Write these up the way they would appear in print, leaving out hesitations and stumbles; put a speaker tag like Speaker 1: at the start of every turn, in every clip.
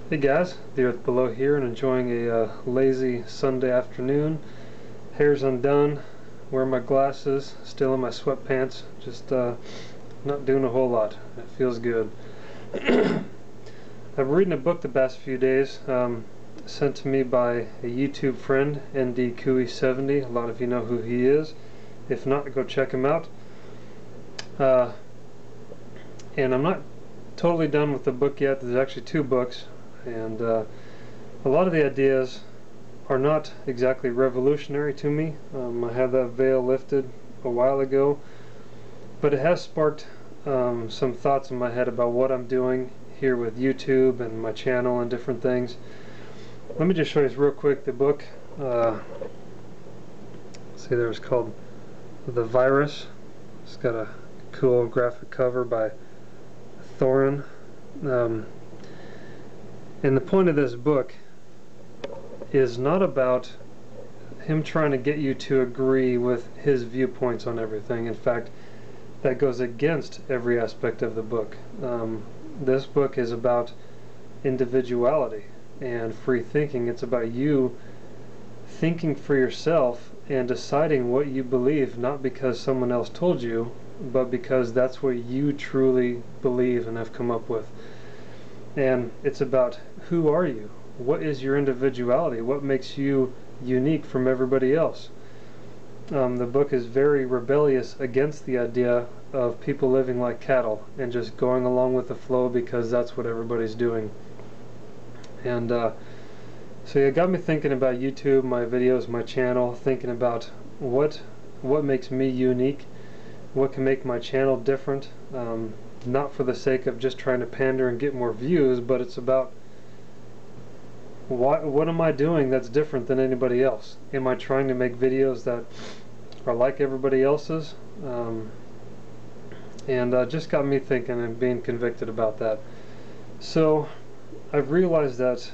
Speaker 1: Hey guys, the Earth Below here, and enjoying a lazy Sunday afternoon. Hair's undone, wearing my glasses, still in my sweatpants, just not doing a whole lot. It feels good. I've been reading a book the past few days, sent to me by a YouTube friend, ND70. A lot of you know who he is. If not, go check him out. And I'm not totally done with the book yet. There's actually two books. And a lot of the ideas are not exactly revolutionary to me. I had that veil lifted a while ago, but it has sparked some thoughts in my head about what I'm doing here with YouTube and my channel and different things. Let me just show you real quick the book. See, there, it's called The Virus. It's got a cool graphic cover by Thorin. And the point of this book is not about him trying to get you to agree with his viewpoints on everything. In fact, that goes against every aspect of the book. This book is about individuality and free thinking. It's about you thinking for yourself and deciding what you believe, not because someone else told you, but because that's what you truly believe and have come up with. And it's about, who are you? What is your individuality? What makes you unique from everybody else? The book is very rebellious against the idea of people living like cattle and just going along with the flow because that's what everybody's doing. And so it got me thinking about YouTube, my videos, my channel, thinking about what makes me unique, what can make my channel different. Not for the sake of just trying to pander and get more views, but it's about what am I doing that's different than anybody else? Am I trying to make videos that are like everybody else's? And just got me thinking and being convicted about that. So I've realized that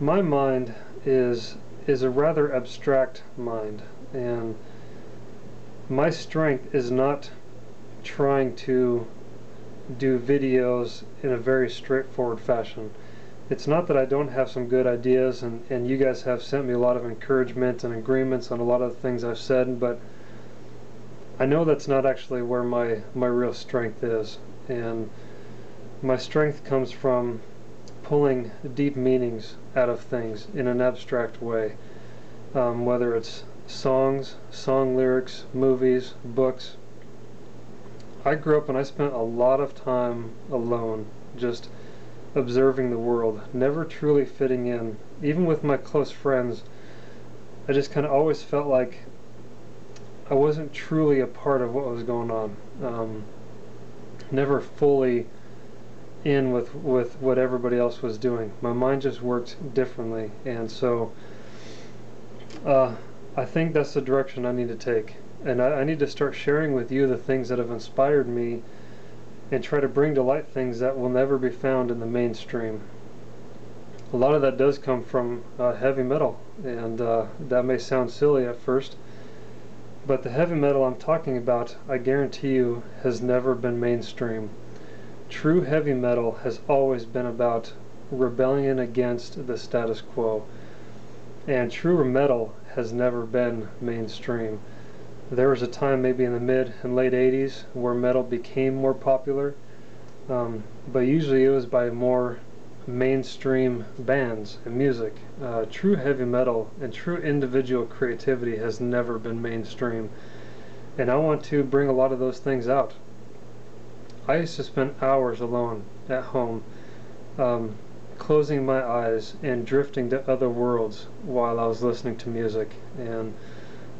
Speaker 1: my mind is a rather abstract mind, and my strength is not trying to do videos in a very straightforward fashion. It's not that I don't have some good ideas, and you guys have sent me a lot of encouragement and agreements on a lot of the things I've said, but I know that's not actually where my real strength is. And my strength comes from pulling deep meanings out of things in an abstract way, whether it's songs, song lyrics, movies, books. I grew up and I spent a lot of time alone, just observing the world, never truly fitting in. Even with my close friends, I just kind of always felt like I wasn't truly a part of what was going on. Never fully in with what everybody else was doing. My mind just worked differently, and so I think that's the direction I need to take. And I need to start sharing with you the things that have inspired me and try to bring to light things that will never be found in the mainstream. A lot of that does come from heavy metal, and that may sound silly at first, but the heavy metal I'm talking about, I guarantee you, has never been mainstream. True heavy metal has always been about rebellion against the status quo, and true metal has never been mainstream. There was a time, maybe in the mid and late 80s, where metal became more popular, but usually it was by more mainstream bands and music. True heavy metal and true individual creativity has never been mainstream, and I want to bring a lot of those things out. I used to spend hours alone at home, closing my eyes and drifting to other worlds while I was listening to music. And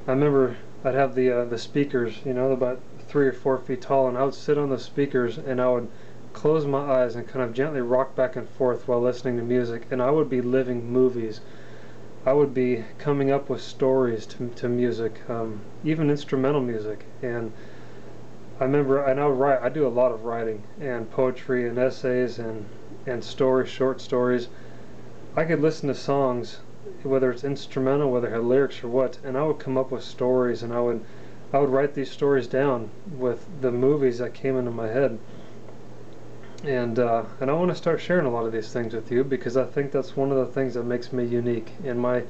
Speaker 1: I remember I'd have the speakers, you know, about 3 or 4 feet tall, and I would sit on the speakers and I would close my eyes and kind of gently rock back and forth while listening to music, and I would be living movies. I would be coming up with stories to music, even instrumental music. And I remember, and I would write. I do a lot of writing and poetry and essays and stories, short stories. I could listen to songs, whether it's instrumental, whether it had lyrics or what, and I would come up with stories, and I would write these stories down with the movies that came into my head. And I want to start sharing a lot of these things with you, because I think that's one of the things that makes me unique in my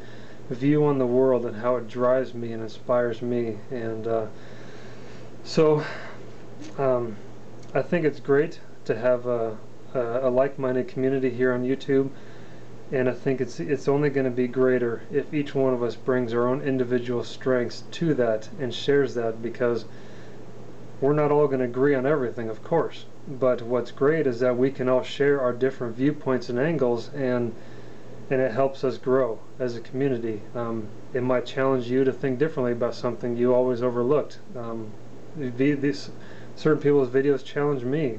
Speaker 1: view on the world and how it drives me and inspires me. So I think it's great to have a like-minded community here on YouTube, and I think it's only going to be greater if each one of us brings our own individual strengths to that and shares that, because we're not all going to agree on everything, of course, but what's great is that we can all share our different viewpoints and angles, and it helps us grow as a community. It might challenge you to think differently about something you always overlooked. These certain people's videos challenge me.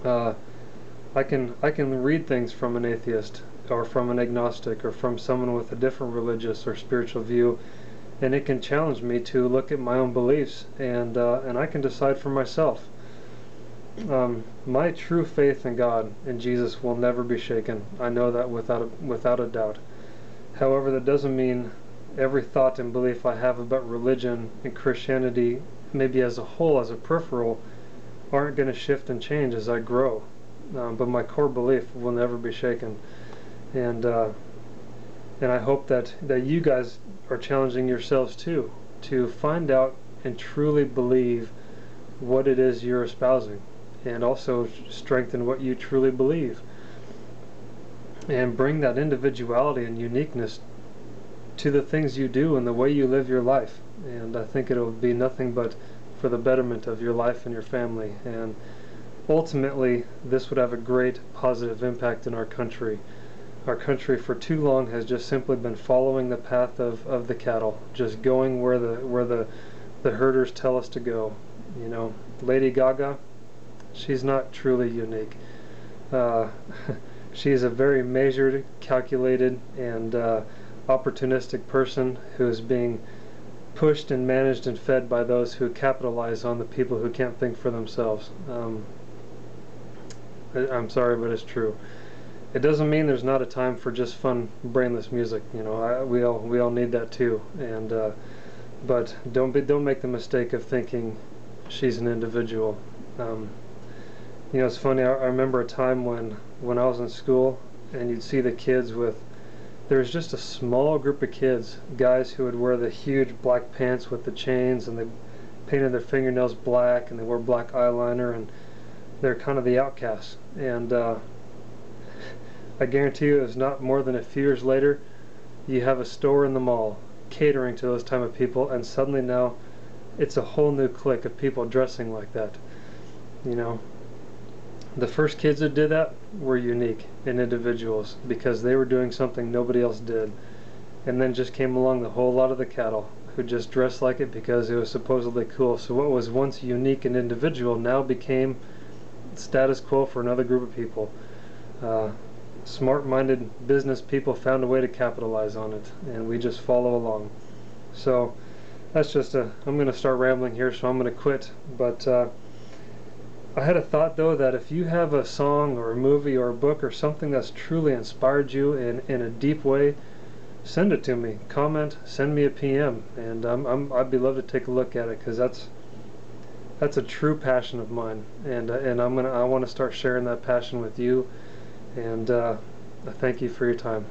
Speaker 1: I can read things from an atheist, or from an agnostic, or from someone with a different religious or spiritual view, and it can challenge me to look at my own beliefs, and I can decide for myself. My true faith in God and Jesus will never be shaken. I know that without a doubt. However, that doesn't mean every thought and belief I have about religion and Christianity, maybe as a whole, as a peripheral, aren't going to shift and change as I grow. But my core belief will never be shaken. And I hope that you guys are challenging yourselves too, to find out and truly believe what it is you're espousing, and also strengthen what you truly believe, and bring that individuality and uniqueness to the things you do and the way you live your life. And I think it'll be nothing but for the betterment of your life and your family, and ultimately this would have a great positive impact in our country. Our country for too long has just simply been following the path of the cattle, just going where the herders tell us to go. You know, Lady Gaga, she's not truly unique. She's a very measured, calculated, and opportunistic person who is being pushed and managed and fed by those who capitalize on the people who can't think for themselves. I'm sorry, but it's true. It doesn't mean there's not a time for just fun, brainless music. You know, we all need that too. And but don't make the mistake of thinking she's an individual. You know, it's funny. I remember a time when I was in school, and you'd see the kids with. There was just a small group of kids, guys who would wear the huge black pants with the chains, and they painted their fingernails black, and they wore black eyeliner, and they're kind of the outcasts. And I guarantee you, it's not more than a few years later, you have a store in the mall catering to those type of people, and suddenly now it's a whole new clique of people dressing like that. You know, the first kids that did that were unique and individuals, because they were doing something nobody else did. And then just came along the whole lot of the cattle who just dressed like it because it was supposedly cool. So what was once unique and individual now became status quo for another group of people. Smart-minded business people found a way to capitalize on it, and we just follow along. So that's just I'm going to start rambling here, so I'm going to quit. But I had a thought, though, that if you have a song or a movie or a book or something that's truly inspired you in a deep way, send it to me. Comment, send me a PM, and I'd be love to take a look at it, because that's a true passion of mine, and I want to start sharing that passion with you. And I thank you for your time.